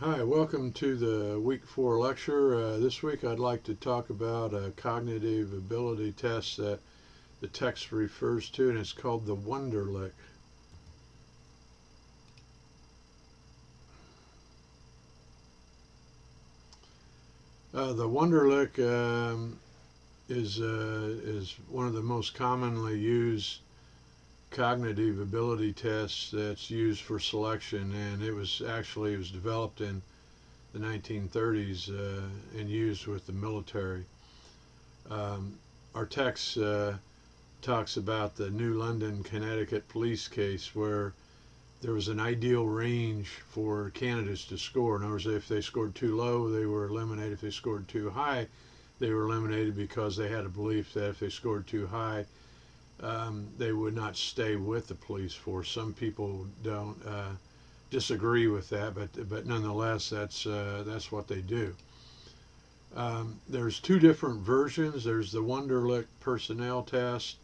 Hi, welcome to the week 4 lecture. This week I'd like to talk about a cognitive ability test that the text refers to, and it's called the Wonderlic. The Wonderlic is one of the most commonly used cognitive ability tests that's used for selection, and it was developed in the 1930s and used with the military. Our text talks about the New London, Connecticut police case where there was an ideal range for candidates to score. In other words, if they scored too low, they were eliminated. If they scored too high, they were eliminated because they had a belief that if they scored too high, they would not stay with the police force. Some people don't disagree with that, but nonetheless, that's what they do. There's two different versions. There's the Wonderlic personnel test,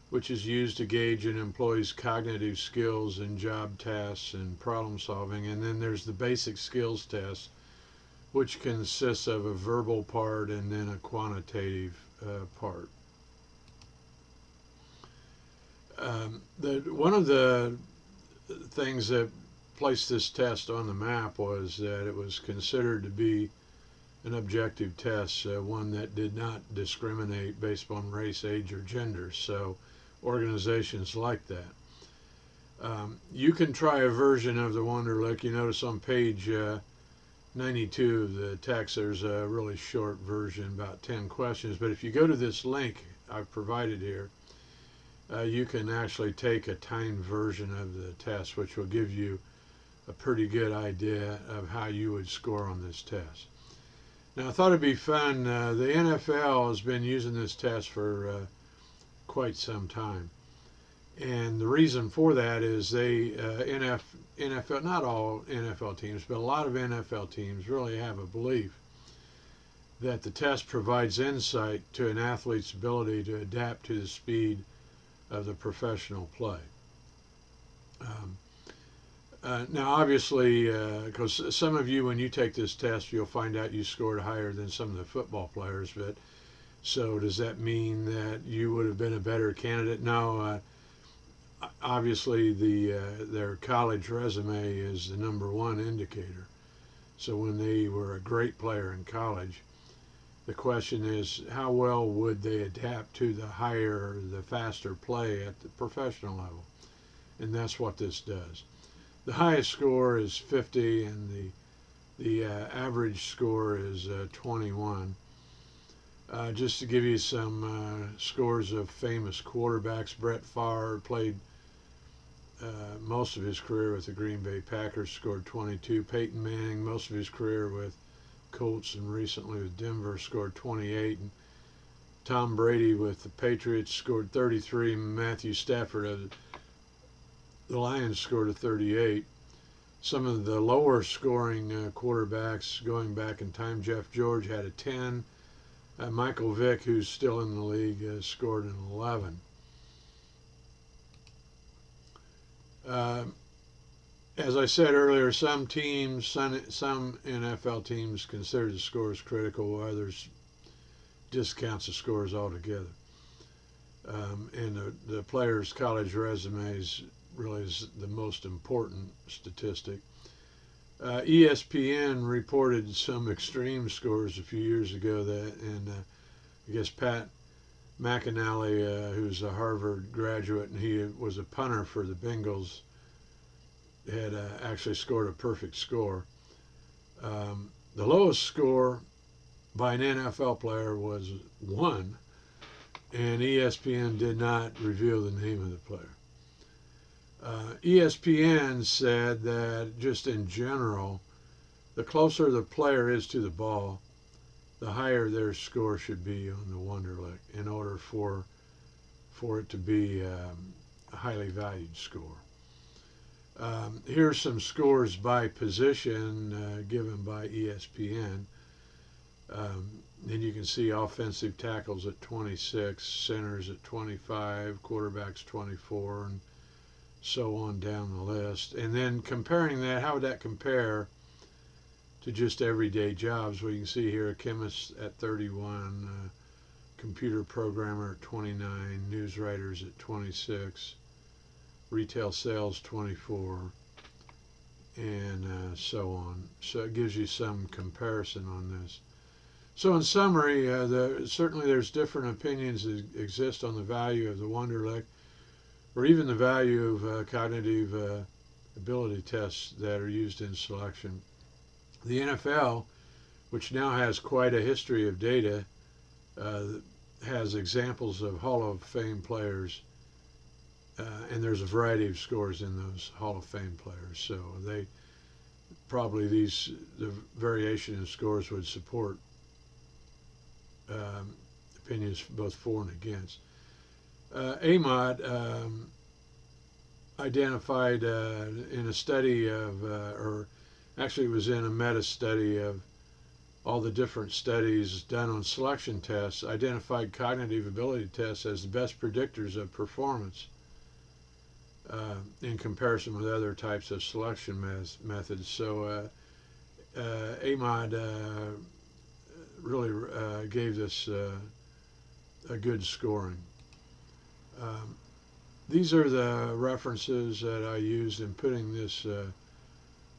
which is used to gauge an employee's cognitive skills in job tasks and problem solving. And then there's the basic skills test, which consists of a verbal part and then a quantitative part. One of the things that placed this test on the map was that it was considered to be an objective test, one that did not discriminate based on race, age, or gender. So organizations like that. You can try a version of the Wonderlic. You notice on page 92 of the text there's a really short version, about 10 questions. But if you go to this link I've provided here, you can actually take a timed version of the test, which will give you a pretty good idea of how you would score on this test. Now, I thought it'd be fun. The NFL has been using this test for quite some time. And the reason for that is NFL, not all NFL teams, but a lot of NFL teams really have a belief that the test provides insight to an athlete's ability to adapt to the speed of the professional play. Now, obviously, because some of you, when you take this test, you'll find out you scored higher than some of the football players. But so does that mean that you would have been a better candidate? No. Obviously, their college resume is the #1 indicator. So when they were a great player in college, the question is, how well would they adapt to the faster play at the professional level? And that's what this does. The highest score is 50, and the average score is 21. Just to give you some scores of famous quarterbacks, Brett Favre played most of his career with the Green Bay Packers, scored 22. Peyton Manning, most of his career with Colts and recently with Denver, scored 28. And Tom Brady with the Patriots scored 33. Matthew Stafford of the Lions scored a 38. Some of the lower scoring quarterbacks going back in time, Jeff George had a 10. Michael Vick, who's still in the league, scored an 11. As I said earlier, some NFL teams consider the scores critical, while others discounts the scores altogether. And the players' college resumes really is the most important statistic. ESPN reported some extreme scores a few years ago and I guess Pat McAnally, who's a Harvard graduate, and he was a punter for the Bengals, had actually scored a perfect score. The lowest score by an NFL player was 1, and ESPN did not reveal the name of the player. ESPN said that just in general, the closer the player is to the ball, the higher their score should be on the Wonderlic in order for it to be a highly valued score. Here's some scores by position given by ESPN. And you can see offensive tackles at 26, centers at 25, quarterbacks 24, and so on down the list. And then comparing that, how would that compare to just everyday jobs. We can see here a chemist at 31, computer programmer at 29, news writers at 26, retail sales 24, and so on. So it gives you some comparison on this. So in summary, certainly there's different opinions that exist on the value of the Wonderlic, or even the value of cognitive ability tests that are used in selection. The NFL, which now has quite a history of data, has examples of Hall of Fame players, and there's a variety of scores in those Hall of Fame players. So they probably the variation in scores would support opinions both for and against. Amod identified in a study of, or actually it was in a meta-study of all the different studies done on selection tests, identified cognitive ability tests as the best predictors of performance in comparison with other types of selection methods. So Amod really gave this a good scoring. These are the references that I used in putting this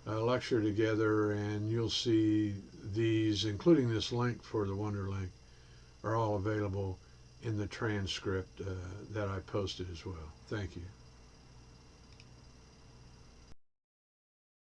lecture together, and you'll see these, including this link for the Wonderlic, are all available in the transcript that I posted as well. Thank you.